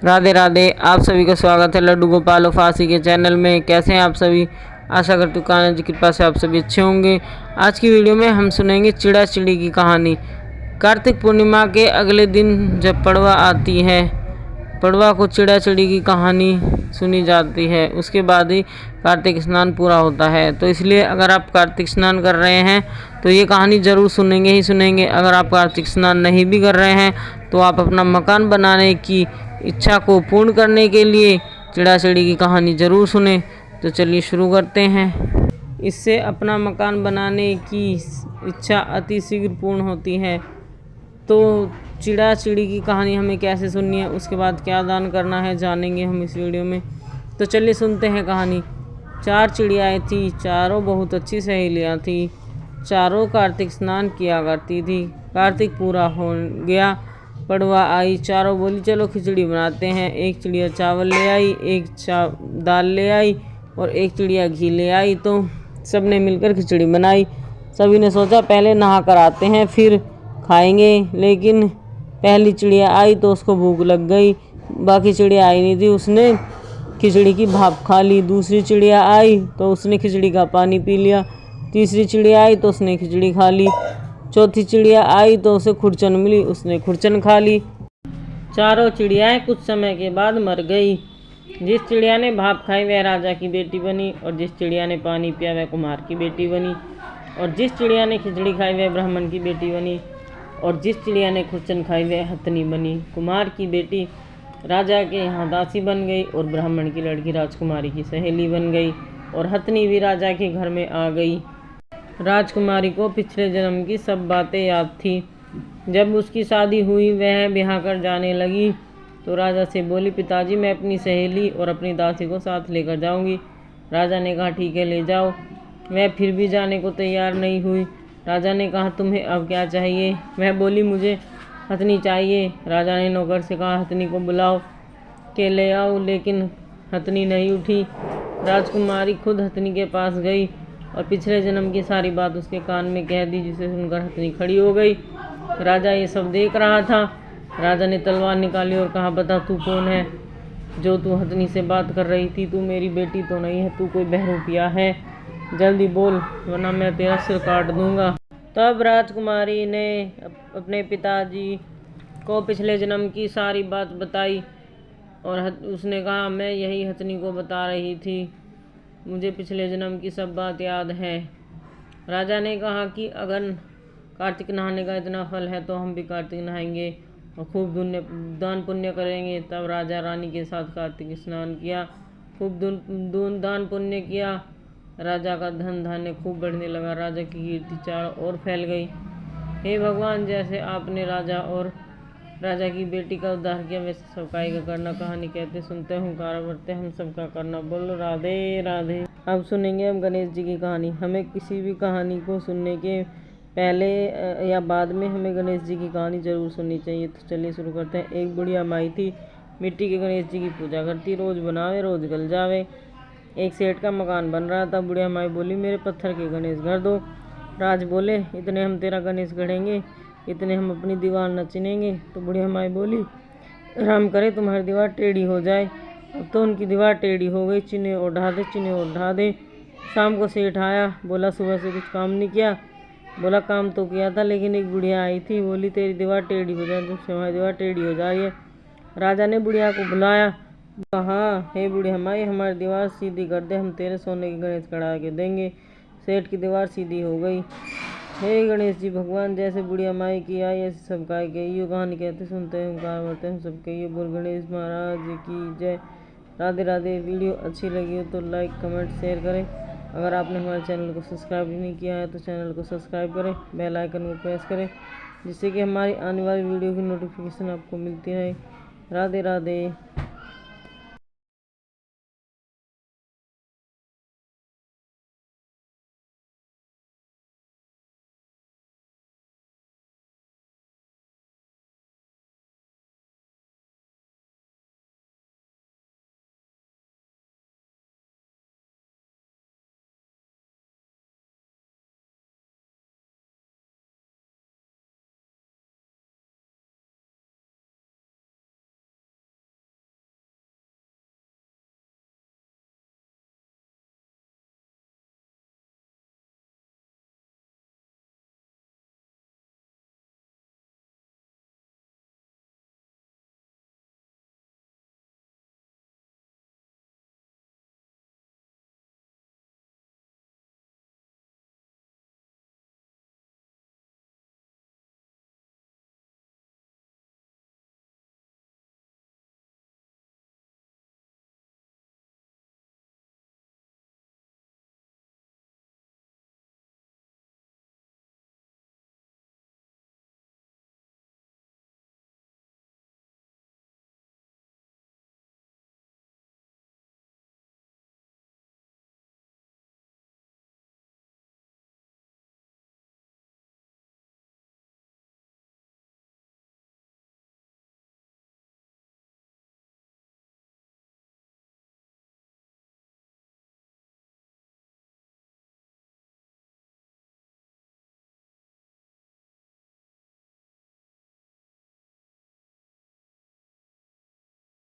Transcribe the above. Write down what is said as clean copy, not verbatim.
राधे राधे। आप सभी का स्वागत है लड्डू गोपाल फांसी के चैनल में। कैसे हैं आप सभी? आशा करती हूँ कान्हा जी की कृपा से आप सभी अच्छे होंगे। आज की वीडियो में हम सुनेंगे चिड़ा चिड़ी की कहानी। कार्तिक पूर्णिमा के अगले दिन जब पड़वा आती है, पड़वा को चिड़ा चिड़ी की कहानी सुनी जाती है। उसके बाद ही कार्तिक स्नान पूरा होता है। तो इसलिए अगर आप कार्तिक स्नान कर रहे हैं तो ये कहानी ज़रूर सुनेंगे ही सुनेंगे। अगर आप कार्तिक स्नान नहीं भी कर रहे हैं तो आप अपना मकान बनाने की इच्छा को पूर्ण करने के लिए चिड़ा चिड़ी की कहानी ज़रूर सुने। तो चलिए शुरू करते हैं। इससे अपना मकान बनाने की इच्छा अति शीघ्र पूर्ण होती है। तो चिड़ा चिड़ी की कहानी हमें कैसे सुननी है, उसके बाद क्या दान करना है, जानेंगे हम इस वीडियो में। तो चलिए सुनते हैं कहानी। 4 चिड़ियाएँ थी, चारों बहुत अच्छी सहेलियाँ थी। चारों कार्तिक स्नान किया करती थी। कार्तिक पूरा हो गया, पड़वा आई। चारों बोली चलो खिचड़ी बनाते हैं। एक चिड़िया चावल ले आई, एक दाल ले आई और एक चिड़िया घी ले आई। तो सब ने मिलकर खिचड़ी बनाई। सभी ने सोचा पहले नहा कर आते हैं फिर खाएंगे, लेकिन पहली चिड़िया आई तो उसको भूख लग गई। बाकी चिड़िया आई नहीं थी, उसने खिचड़ी की भाप खा ली। दूसरी चिड़िया आई तो उसने खिचड़ी का पानी पी लिया। तीसरी चिड़िया आई तो उसने खिचड़ी खा ली। चौथी चिड़िया आई तो उसे खुरचन मिली, उसने खुरचन खा ली। चारों चिड़ियाएँ कुछ समय के बाद मर गई। जिस चिड़िया ने भाप खाई वह राजा की बेटी बनी, और जिस चिड़िया ने पानी पिया वह कुम्हार की बेटी बनी, और जिस चिड़िया ने खिचड़ी खाई वह ब्राह्मण की बेटी बनी, और जिस चिड़िया ने खुरचन खाई वह हथनी बनी। कुम्हार की बेटी राजा के यहाँ दासी बन गई, और ब्राह्मण की लड़की राजकुमारी की सहेली बन गई, और हथनी भी राजा के घर में आ गई। राजकुमारी को पिछले जन्म की सब बातें याद थी। जब उसकी शादी हुई वह ब्याह कर जाने लगी तो राजा से बोली, पिताजी मैं अपनी सहेली और अपनी दासी को साथ लेकर जाऊंगी। राजा ने कहा ठीक है ले जाओ। वह फिर भी जाने को तैयार नहीं हुई। राजा ने कहा तुम्हें अब क्या चाहिए? वह बोली मुझे हथनी चाहिए। राजा ने नौकर से कहा हथनी को बुलाओ के ले आओ, लेकिन हथनी नहीं उठी। राजकुमारी खुद हथनी के पास गई और पिछले जन्म की सारी बात उसके कान में कह दी, जिसे सुनकर हथनी खड़ी हो गई। राजा ये सब देख रहा था। राजा ने तलवार निकाली और कहा बता तू कौन है जो तू हथनी से बात कर रही थी? तू मेरी बेटी तो नहीं है, तू कोई बहरूपिया है। जल्दी बोल वरना मैं तेरा सिर काट दूंगा। तब राजकुमारी ने अपने पिताजी को पिछले जन्म की सारी बात बताई और उसने कहा मैं यही हथनी को बता रही थी, मुझे पिछले जन्म की सब बात याद है। राजा ने कहा कि अगर कार्तिक नहाने का इतना फल है तो हम भी कार्तिक नहाएंगे और खूब दान पुण्य करेंगे। तब राजा रानी के साथ कार्तिक स्नान किया, खूब दान पुण्य किया। राजा का धन धान्य खूब बढ़ने लगा। राजा की कीर्ति चारों ओर फैल गई। हे भगवान, जैसे आपने राजा और राजा की बेटी का उद्धार किया वैसे सबका का करना। कहानी कहते सुनते हुंकारा भरते हम सबका करना। बोलो राधे राधे। अब सुनेंगे हम गणेश जी की कहानी। हमें किसी भी कहानी को सुनने के पहले या बाद में हमें गणेश जी की कहानी ज़रूर सुननी चाहिए। तो चलिए शुरू करते हैं। एक बुढ़िया माई थी, मिट्टी के गणेश जी की पूजा करती, रोज़ बनावे रोज़ गल जावे। एक सेठ का मकान बन रहा था। बुढ़िया माई बोली मेरे पत्थर के गणेश गढ़ दो। राज बोले इतने हम तेरा गणेश गढ़ेंगे, इतने हम अपनी दीवार न चिनेंगे। तो बुढ़िया माई बोली राम करे तुम्हारी दीवार टेढ़ी हो जाए। अब तो उनकी दीवार टेढ़ी हो गई। चिन्हे और ढा दे, चिन्हे और ढा दे। शाम को सेठ आया, बोला सुबह से कुछ काम नहीं किया? बोला काम तो किया था, लेकिन एक बुढ़िया आई थी, बोली तेरी दीवार टेढ़ी हो जाए, जब हमारी दीवार टेढ़ी हो जा रही है। राजा ने बुढ़िया को बुलाया, कहा हे बुढ़िया माई हमारी दीवार सीधी कर दे, हम तेरे सोने के गणेश गढ़ा के देंगे। सेठ की दीवार सीधी हो गई। हे गणेश जी भगवान, जैसे बुढ़िया माई की आई ऐसे सब गाय गई। यो कहानी कहते सुनते हैं कार बढ़ते हम सब कहिए बोल गणेश महाराज की जय। राधे राधे। वीडियो अच्छी लगी हो तो लाइक कमेंट शेयर करें। अगर आपने हमारे चैनल को सब्सक्राइब नहीं किया है तो चैनल को सब्सक्राइब करें, बेल आइकन को प्रेस करें, जिससे कि हमारी आने वाली वीडियो की नोटिफिकेशन आपको मिलती रहे। राधे राधे।